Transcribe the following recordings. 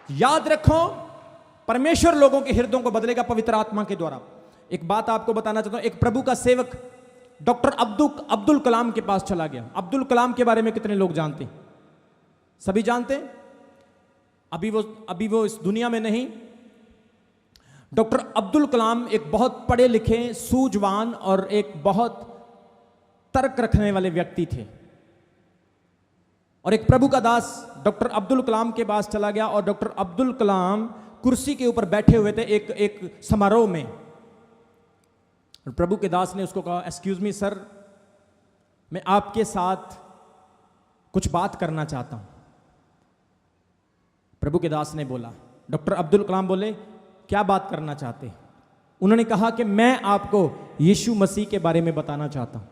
याद रखो, परमेश्वर लोगों के हृदयों को बदलेगा पवित्र आत्मा के द्वारा। एक बात आपको बताना चाहता हूं, एक प्रभु का सेवक डॉक्टर अब्दुल कलाम के पास चला गया। अब्दुल कलाम के बारे में कितने लोग जानते हैं? सभी जानते हैं। अभी वो इस दुनिया में नहीं। डॉक्टर अब्दुल कलाम एक बहुत पढ़े लिखे, सूझवान और एक बहुत तर्क रखने वाले व्यक्ति थे। और एक प्रभु का दास डॉक्टर अब्दुल कलाम के पास चला गया और डॉक्टर अब्दुल कलाम कुर्सी के ऊपर बैठे हुए थे एक समारोह में। और प्रभु के दास ने उसको कहा, एक्सक्यूज मी सर, मैं आपके साथ कुछ बात करना चाहता हूं। प्रभु के दास ने बोला, डॉक्टर अब्दुल कलाम बोले, क्या बात करना चाहते? उन्होंने कहा कि मैं आपको यीशु मसीह के बारे में बताना चाहता हूं।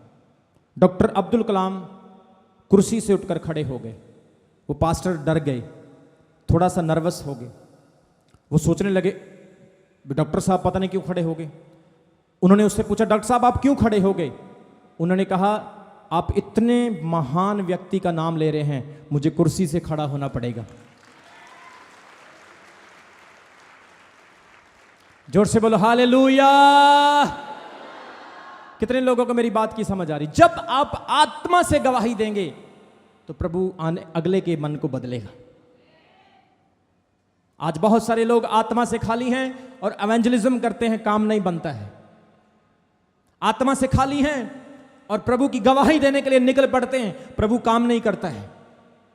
डॉक्टर अब्दुल कलाम कुर्सी से उठकर खड़े हो गए। वो पास्टर डर गए, थोड़ा सा नर्वस हो गए। वो सोचने लगे, डॉक्टर साहब पता नहीं क्यों खड़े हो गए। उन्होंने उससे पूछा, डॉक्टर साहब आप क्यों खड़े हो गए? उन्होंने कहा, आप इतने महान व्यक्ति का नाम ले रहे हैं, मुझे कुर्सी से खड़ा होना पड़ेगा। जोर से बोलो हालेलुया। कितने लोगों को मेरी बात की समझ आ रही? जब आप आत्मा से गवाही देंगे तो प्रभु अगले के मन को बदलेगा। आज बहुत सारे लोग आत्मा से खाली हैं और एवेंजलिज्म करते हैं, काम नहीं बनता है। आत्मा से खाली हैं और प्रभु की गवाही देने के लिए निकल पड़ते हैं, प्रभु काम नहीं करता है।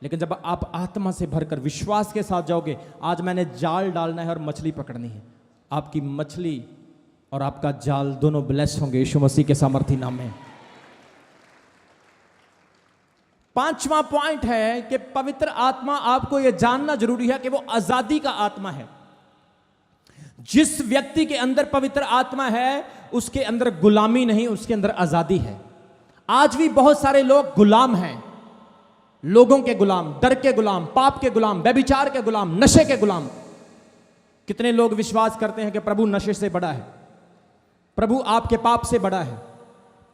लेकिन जब आप आत्मा से भरकर विश्वास के साथ जाओगे, आज मैंने जाल डालना है और मछली पकड़नी है, आपकी मछली और आपका जाल दोनों ब्लेस होंगे यीशु मसीह के सामर्थी नाम में। पांचवा पॉइंट है कि पवित्र आत्मा, आपको यह जानना जरूरी है कि वो आजादी का आत्मा है। जिस व्यक्ति के अंदर पवित्र आत्मा है उसके अंदर गुलामी नहीं, उसके अंदर आजादी है। आज भी बहुत सारे लोग गुलाम हैं, लोगों के गुलाम, डर के गुलाम, पाप के गुलाम, व्यभिचार के गुलाम, नशे के गुलाम। कितने लोग विश्वास करते हैं कि प्रभु नशे से बड़ा है, प्रभु आपके पाप से बड़ा है,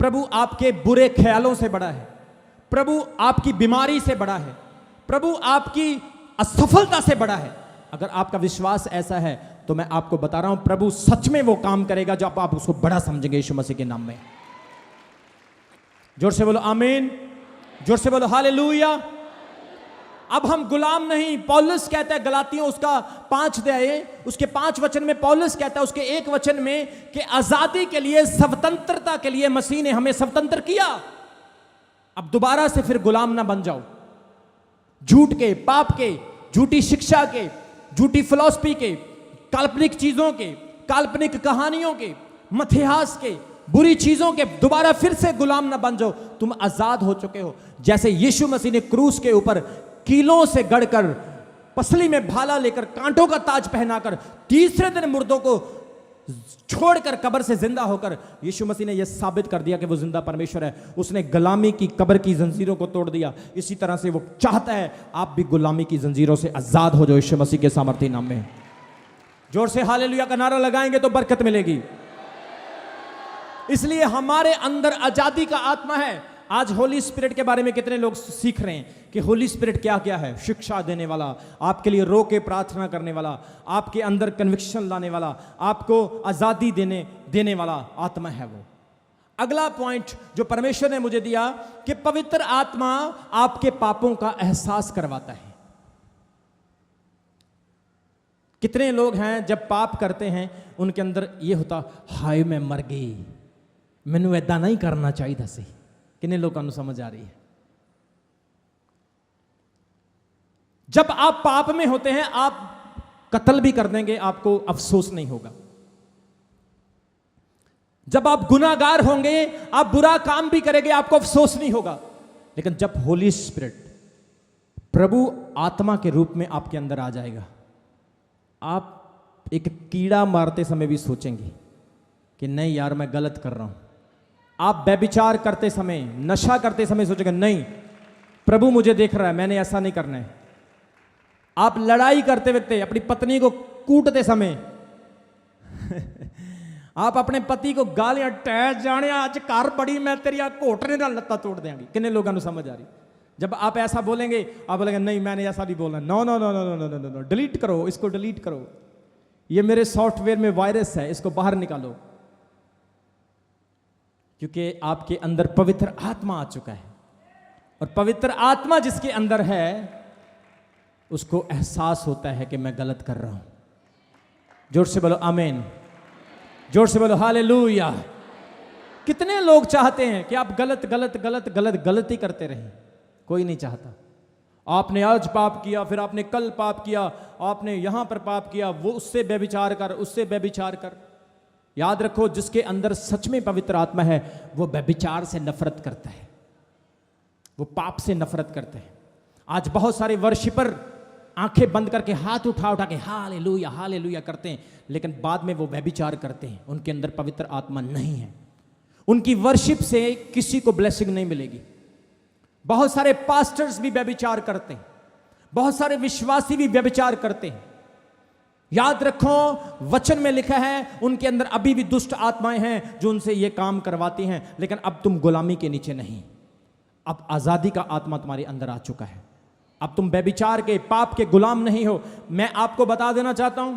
प्रभु आपके बुरे ख्यालों से बड़ा है, प्रभु आपकी बीमारी से बड़ा है, प्रभु आपकी असफलता से बड़ा है। अगर आपका विश्वास ऐसा है तो मैं आपको बता रहा हूं, प्रभु सच में वो काम करेगा जब आप उसको बड़ा समझेंगे यीशु मसीह के नाम में। जोर से बोलो आमीन, जोर से बोलो हालेलुया। अब हम गुलाम नहीं। पौलुस कहता है गलातियों उसका 5 अध्याय उसके 5 वचन में, पौलुस कहता है उसके 1 वचन में कि आजादी के लिए, स्वतंत्रता के लिए मसीह ने हमें स्वतंत्र किया। अब दोबारा से फिर गुलाम ना बन जाओ, झूठ के, पाप के, झूठी शिक्षा के, झूठी फिलॉसफी के, काल्पनिक चीजों के, काल्पनिक कहानियों के, मिथ्यास के, बुरी चीजों के दोबारा फिर से गुलाम ना बन जाओ। तुम आजाद हो चुके हो। जैसे यीशु मसीह ने क्रूस के ऊपर कीलों से गढ़कर, पसली में भाला लेकर, कांटों का ताज पहनाकर, तीसरे दिन मुर्दों को छोड़कर कब्र से जिंदा होकर यीशु मसीह ने यह साबित कर दिया कि वो जिंदा परमेश्वर है। उसने गुलामी की कब्र की जंजीरों को तोड़ दिया। इसी तरह से वो चाहता है आप भी गुलामी की जंजीरों से आजाद हो जाओ यीशु मसीह के सामर्थी नाम में। जोर से हालेलुया का नारा लगाएंगे तो बरकत मिलेगी। इसलिए हमारे अंदर आजादी का आत्मा है। आज होली स्पिरिट के बारे में कितने लोग सीख रहे हैं कि होली स्पिरिट क्या क्या है? शिक्षा देने वाला, आपके लिए रो के प्रार्थना करने वाला, आपके अंदर कन्विक्शन लाने वाला, आपको आजादी देने वाला आत्मा है वो। अगला पॉइंट जो परमेश्वर ने मुझे दिया कि पवित्र आत्मा आपके पापों का एहसास करवाता है। कितने लोग हैं जब पाप करते हैं उनके अंदर यह होता, हाय मैं मर गई, मैनू ऐदा नहीं करना चाहिए सी। कितने लोगों को समझ आ रही है? जब आप पाप में होते हैं, आप कत्ल भी कर देंगे, आपको अफसोस नहीं होगा। जब आप गुनाहगार होंगे, आप बुरा काम भी करेंगे, आपको अफसोस नहीं होगा। लेकिन जब होली स्पिरिट, प्रभु आत्मा के रूप में आपके अंदर आ जाएगा, आप एक कीड़ा मारते समय भी सोचेंगे कि नहीं यार मैं गलत कर रहा हूं। आप व्यभिचार करते समय, नशा करते समय सोचेंगे नहीं प्रभु मुझे देख रहा है, मैंने ऐसा नहीं करना है। आप लड़ाई करते वक्त अपनी पत्नी को कूटते समय आप अपने पति को गालियां टह जाने आज घर बड़ी मैं तेरिया घोटने का लत्ता तोड़ देंगी। किन्ने लोगों को समझ आ रही? जब आप ऐसा बोलेंगे, आप बोलेंगे नहीं मैंने ऐसा नहीं बोलना, no no no no no no no no, delete करो इसको, डिलीट करो, ये मेरे सॉफ्टवेयर में वायरस है, इसको बाहर निकालो। क्योंकि आपके अंदर पवित्र आत्मा आ चुका है, और पवित्र आत्मा जिसके अंदर है उसको एहसास होता है कि मैं गलत कर रहा हूं। जोर से बोलो आमीन, जोर से बोलो हालेलुया। कितने लोग चाहते हैं कि आप गलत गलत गलत गलत गलती करते रहें? कोई नहीं चाहता। आपने आज पाप किया, फिर आपने कल पाप किया, आपने यहां पर पाप किया, वो उससे व्यभिचार कर, उससे व्यभिचार कर। याद रखो, जिसके अंदर सच में पवित्र आत्मा है वो व्यभिचार से नफरत करता है, वो पाप से नफरत करते हैं। आज बहुत सारे वर्शिपर आंखें बंद करके हाथ उठा उठा के हालेलुया हालेलुया करते हैं, लेकिन बाद में वो व्यभिचार करते हैं। उनके अंदर पवित्र आत्मा नहीं है, उनकी वर्शिप से किसी को ब्लेसिंग नहीं मिलेगी। बहुत सारे पास्टर्स भी व्यभिचार करते हैं, बहुत सारे विश्वासी भी व्यभिचार करते हैं। याद रखो, वचन में लिखा है उनके अंदर अभी भी दुष्ट आत्माएं हैं जो उनसे ये काम करवाती हैं, लेकिन अब तुम गुलामी के नीचे नहीं, अब आजादी का आत्मा तुम्हारे अंदर आ चुका है। अब तुम व्यभिचार के, पाप के गुलाम नहीं हो। मैं आपको बता देना चाहता हूं,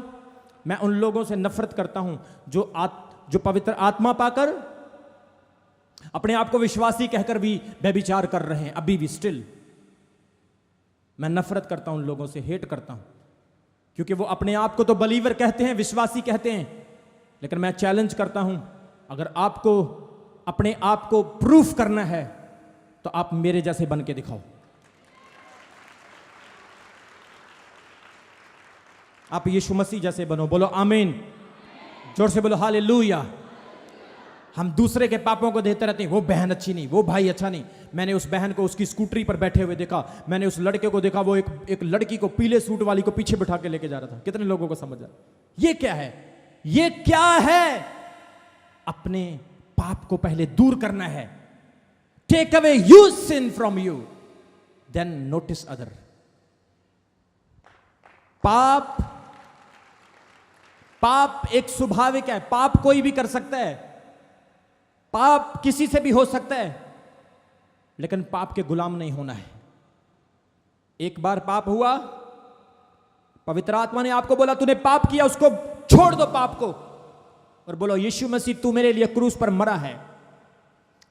मैं उन लोगों से नफरत करता हूं जो पवित्र आत्मा पाकर अपने आप को विश्वासी कहकर भी व्यभिचार कर रहे हैं, अभी भी स्टिल। मैं नफरत करता हूं उन लोगों से, हेट करता हूं, क्योंकि वो अपने आप को तो बलीवर कहते हैं, विश्वासी कहते हैं, लेकिन मैं चैलेंज करता हूं, अगर आपको अपने आप को प्रूफ करना है तो आप मेरे जैसे बन के दिखाओ। आप यीशु मसीह जैसे बनो। बोलो आमीन, जोर से बोलो हालेलुया। हम दूसरे के पापों को देते रहते हैं, वो बहन अच्छी नहीं, वो भाई अच्छा नहीं। मैंने उस बहन को उसकी स्कूटरी पर बैठे हुए देखा, मैंने उस लड़के को देखा, वो एक लड़की को पीले सूट वाली को पीछे बिठा के लेके जा रहा था। कितने लोगों को समझ आ? ये क्या है? ये क्या है? अपने पाप को पहले दूर करना है। Take away you sin from you, then notice other. पाप एक स्वाभाविक है, पाप कोई भी कर सकता है, पाप किसी से भी हो सकता है, लेकिन पाप के गुलाम नहीं होना है। एक बार पाप हुआ, पवित्र आत्मा ने आपको बोला तूने पाप किया, उसको छोड़ दो पाप को, और बोलो यीशु मसीह तू मेरे लिए क्रूस पर मरा है,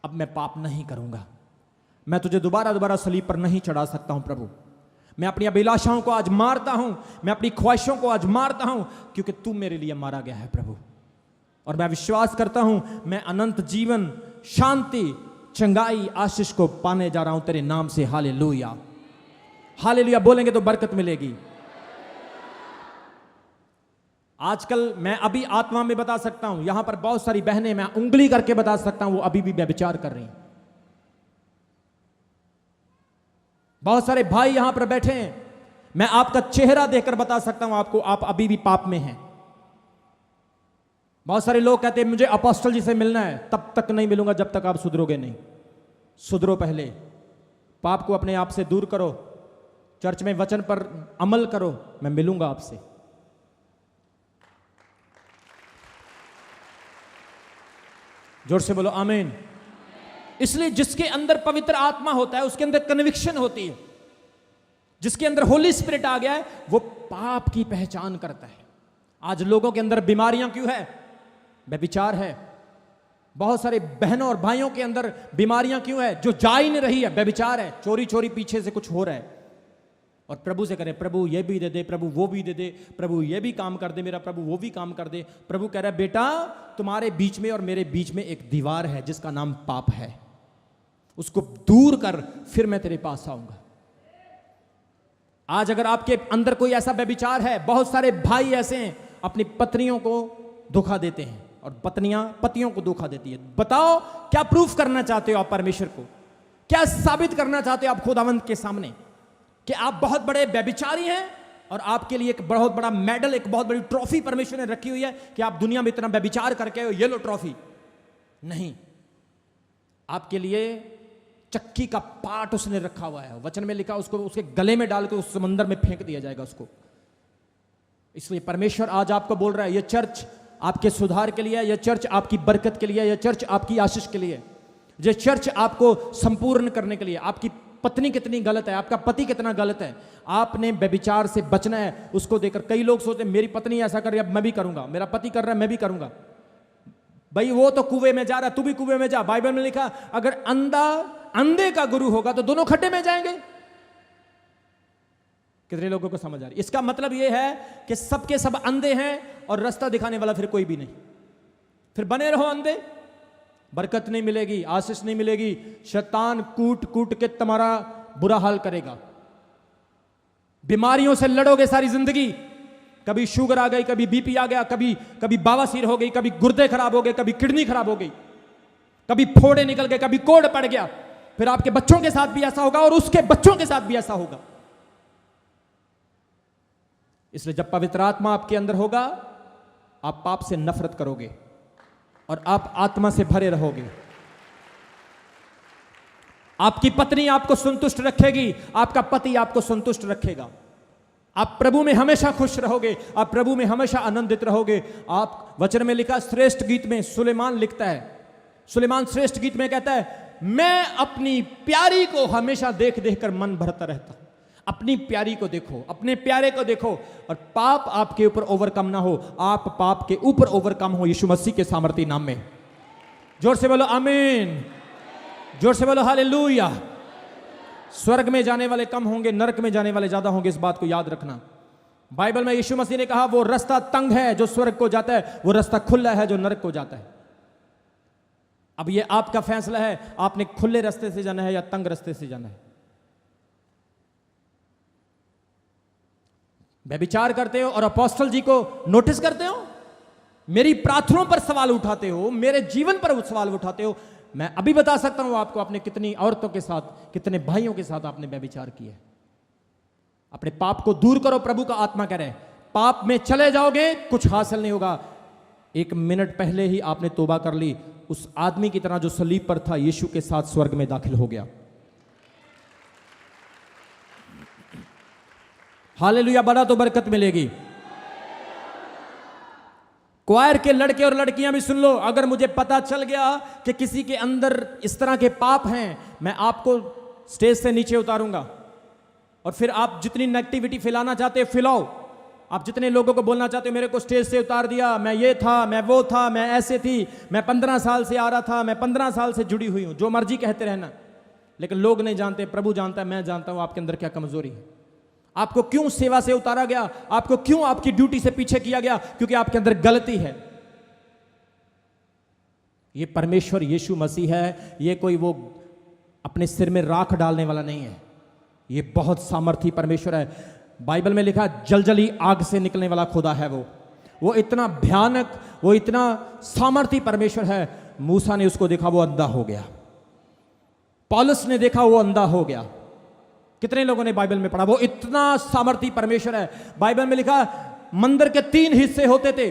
अब मैं पाप नहीं करूंगा। मैं तुझे दोबारा दोबारा सलीब पर नहीं चढ़ा सकता हूं प्रभु। मैं अपनी अभिलाषाओं को आज मारता हूं, मैं अपनी ख्वाहिशों को आज मारता हूं, क्योंकि तू मेरे लिए मारा गया है प्रभु। और मैं विश्वास करता हूं मैं अनंत जीवन, शांति, चंगाई, आशीष को पाने जा रहा हूं तेरे नाम से। हालेलुया हालेलुया बोलेंगे तो बरकत मिलेगी। आजकल मैं अभी आत्मा में बता सकता हूं, यहां पर बहुत सारी बहनें, मैं उंगली करके बता सकता हूं वो अभी भी व्यभिचार कर रही हैं। बहुत सारे भाई यहां पर बैठे हैं, मैं आपका चेहरा देखकर बता सकता हूं आपको, आप अभी भी पाप में हैं। बहुत सारे लोग कहते हैं मुझे अपोस्टल जी से मिलना है, तब तक नहीं मिलूंगा जब तक आप सुधरोगे नहीं। सुधरो पहले, पाप को अपने आप से दूर करो, चर्च में वचन पर अमल करो, मैं मिलूंगा आपसे। जोर से बोलो आमीन। इसलिए जिसके अंदर पवित्र आत्मा होता है उसके अंदर कन्विक्शन होती है। जिसके अंदर होली स्पिरिट आ गया है वो पाप की पहचान करता है। आज लोगों के अंदर बीमारियां क्यों है? व्यभिचार है। बहुत सारे बहनों और भाइयों के अंदर बीमारियां क्यों है? जो जा ही नहीं रही है, व्यभिचार है। चोरी चोरी पीछे से कुछ हो रहा है, और प्रभु से करें प्रभु ये भी दे दे, प्रभु वो भी दे दे, प्रभु ये भी काम कर दे मेरा, प्रभु वो भी काम कर दे। प्रभु कह रहा है बेटा तुम्हारे बीच में और मेरे बीच में एक दीवार है जिसका नाम पाप है, उसको दूर कर, फिर मैं तेरे पास आऊंगा। आज अगर आपके अंदर कोई ऐसा व्यभिचार है, बहुत सारे भाई ऐसे हैं अपनी पत्नियों को धोखा देते हैं और पत्नियां पतियों को धोखा देती है। बताओ क्या प्रूफ करना चाहते हो आप परमेश्वर को? क्या साबित करना चाहते हो आप खुदावंत के सामने कि आप बहुत बड़े व्यभिचारी हैं और आपके लिए एक बहुत बड़ा मेडल, एक बहुत बड़ी ट्रॉफी परमेश्वर ने रखी हुई है कि आप दुनिया में इतना व्यभिचार करके हो, ये लो ट्रॉफी? नहीं, आपके लिए चक्की का पार्ट उसने रखा हुआ है। वचन में लिखा उसको उसके गले में डाल के उस समंदर में फेंक दिया जाएगा उसको। इसलिए परमेश्वर आज आपको बोल रहा है, यह चर्च आपके सुधार के लिए, यह चर्च आपकी बरकत के लिए, यह चर्च आपकी आशीष के लिए, यह चर्च आपको संपूर्ण करने के लिए, आपकी पत्नी कितनी गलत है, आपका पति कितना गलत है। आपने व्यभिचार से बचना है। उसको देखकर कई लोग सोचते हैं मेरी पत्नी ऐसा कर रही है, अब मैं भी करूंगा, मेरा पति कर रहा है मैं भी करूंगा। भाई वो तो कुएं में जा रहा है, तू भी कुएं में जा। बाइबल में लिखा अगर अंधा अंधे का गुरु होगा तो दोनों खड्डे में जाएंगे। कितने लोगों को समझ आ रही? इसका मतलब यह है कि सबके सब अंधे हैं और रास्ता दिखाने वाला फिर कोई भी नहीं। फिर बने रहो अंधे, बरकत नहीं मिलेगी, आशीष नहीं मिलेगी। शैतान कूट कूट के तुम्हारा बुरा हाल करेगा। बीमारियों से लड़ोगे सारी जिंदगी। कभी शुगर आ गई, कभी बीपी आ गया, कभी बवासीर हो गई, कभी गुर्दे खराब हो गए, कभी किडनी खराब हो गई, कभी फोड़े निकल गए, कभी कोढ़ पड़ गया। फिर आपके बच्चों के साथ भी ऐसा होगा और उसके बच्चों के साथ भी ऐसा होगा। इसलिए जब पवित्र आत्मा आपके अंदर होगा, आप पाप से नफरत करोगे और आप आत्मा से भरे रहोगे। आपकी पत्नी आपको संतुष्ट रखेगी, आपका पति आपको संतुष्ट रखेगा। आप प्रभु में हमेशा खुश रहोगे, आप प्रभु में हमेशा आनंदित रहोगे। आप वचन में लिखा, श्रेष्ठ गीत में सुलेमान लिखता है, सुलेमान श्रेष्ठ गीत में कहता है, मैं अपनी प्यारी को हमेशा देख देख कर मन भरता रहता हूं। अपनी प्यारी को देखो, अपने प्यारे को देखो और पाप आपके ऊपर ओवरकम ना हो। आप पाप के ऊपर ओवरकम हो यीशु मसीह के सामर्थी नाम में। जोर से बोलो आमीन, जोर से बोलो हालेलुया। स्वर्ग में जाने वाले कम होंगे, नरक में जाने वाले ज्यादा होंगे, इस बात को याद रखना। बाइबल में यीशु मसीह ने कहा वो रास्ता तंग है जो स्वर्ग को जाता है, वो रास्ता खुला है जो नरक को जाता है। अब ये आपका फैसला है, आपने खुले रास्ते से जाना है या तंग रास्ते से जाना है। व्यभिचार करते हो और अपोस्टल जी को नोटिस करते हो, मेरी प्रार्थनाओं पर सवाल उठाते हो, मेरे जीवन पर सवाल उठाते हो। मैं अभी बता सकता हूं आपको, आपने कितनी औरतों के साथ, कितने भाइयों के साथ आपने व्यभिचार किया है। अपने पाप को दूर करो, प्रभु का आत्मा कह रहे हैं। पाप में चले जाओगे, कुछ हासिल नहीं होगा। 1 मिनट पहले ही आपने तौबा कर ली, उस आदमी की तरह जो सलीब पर था, यीशु के साथ स्वर्ग में दाखिल हो गया। हालेलुया, बड़ा तो बरकत मिलेगी। क्वायर के लड़के और लड़कियां भी सुन लो, अगर मुझे पता चल गया कि किसी के अंदर इस तरह के पाप हैं, मैं आपको स्टेज से नीचे उतारूंगा और फिर आप जितनी नेगेटिविटी फैलाना चाहते हो फैलाओ। आप जितने लोगों को बोलना चाहते हो मेरे को स्टेज से उतार दिया, मैं ये था, मैं वो था, मैं ऐसे थी, मैं 15 साल से आ रहा था, मैं 15 साल से जुड़ी हुई हूं, जो मर्जी कहते रहना। लेकिन लोग नहीं जानते, प्रभु जानता है, मैं जानता हूं आपके अंदर क्या कमजोरी है। आपको क्यों सेवा से उतारा गया, आपको क्यों आपकी ड्यूटी से पीछे किया गया, क्योंकि आपके अंदर गलती है। ये परमेश्वर यीशु मसीह है, ये कोई वो अपने सिर में राख डालने वाला नहीं है। ये बहुत सामर्थी परमेश्वर है। बाइबल में लिखा जलजली आग से निकलने वाला खुदा है वो इतना भयानक, वो इतना सामर्थी परमेश्वर है। मूसा ने उसको देखा, वो अंधा हो गया। पौलुस ने देखा, वो अंधा हो गया। कितने लोगों ने बाइबल में पढ़ा, वो इतना सामर्थी परमेश्वर है। बाइबल में लिखा मंदिर के 3 हिस्से होते थे,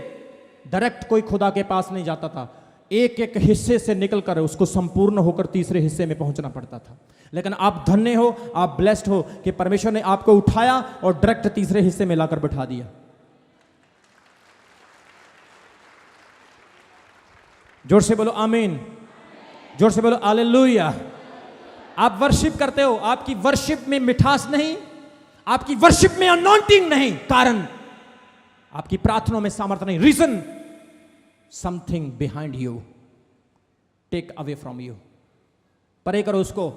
डायरेक्ट कोई खुदा के पास नहीं जाता था, एक एक हिस्से से निकलकर उसको संपूर्ण होकर तीसरे हिस्से में पहुंचना पड़ता था। लेकिन आप धन्य हो, आप ब्लेस्ड हो कि परमेश्वर ने आपको उठाया और डायरेक्ट तीसरे हिस्से में लाकर बैठा दिया। जोर से बोलो आमीन, जोर से बोलो हालेलुया। आप वर्शिप करते हो, आपकी वर्शिप में मिठास नहीं, आपकी वर्शिप में अनॉइंटिंग नहीं, कारण आपकी प्रार्थनाओं में सामर्थ्य नहीं। Reason something behind you, take away from you. परे करो उसको।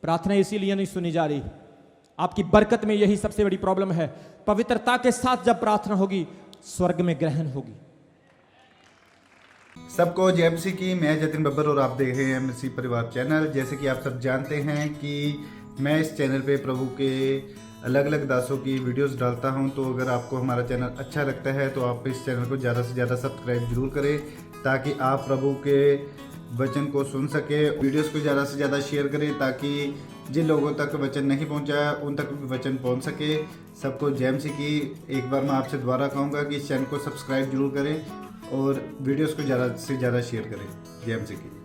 प्रार्थना इसीलिए नहीं सुनी जा रही, आपकी बरकत में यही सबसे बड़ी प्रॉब्लम है। पवित्रता के साथ जब प्रार्थना होगी, स्वर्ग में ग्रहण होगी। सबको जय मसीह की। मैं जतिन बब्बर और आप देख रहे हैं मसीह परिवार चैनल। जैसे कि आप सब जानते हैं कि मैं इस चैनल पे प्रभु के अलग अलग दासों की वीडियोस डालता हूं, तो अगर आपको हमारा चैनल अच्छा लगता है तो आप इस चैनल को ज़्यादा से ज़्यादा सब्सक्राइब जरूर करें, ताकि आप प्रभु के वचन को सुन सके। वीडियोस को ज़्यादा से ज़्यादा शेयर करें, ताकि जिन लोगों तक वचन नहीं पहुंचा उन तक भी वचन पहुंच सके। सबको जय मसीह की। एक बार मैं आपसे दोबारा कहूँगा कि इस चैनल को सब्सक्राइब जरूर करें और वीडियोस को ज़्यादा से ज़्यादा शेयर करें। जय मसीह की।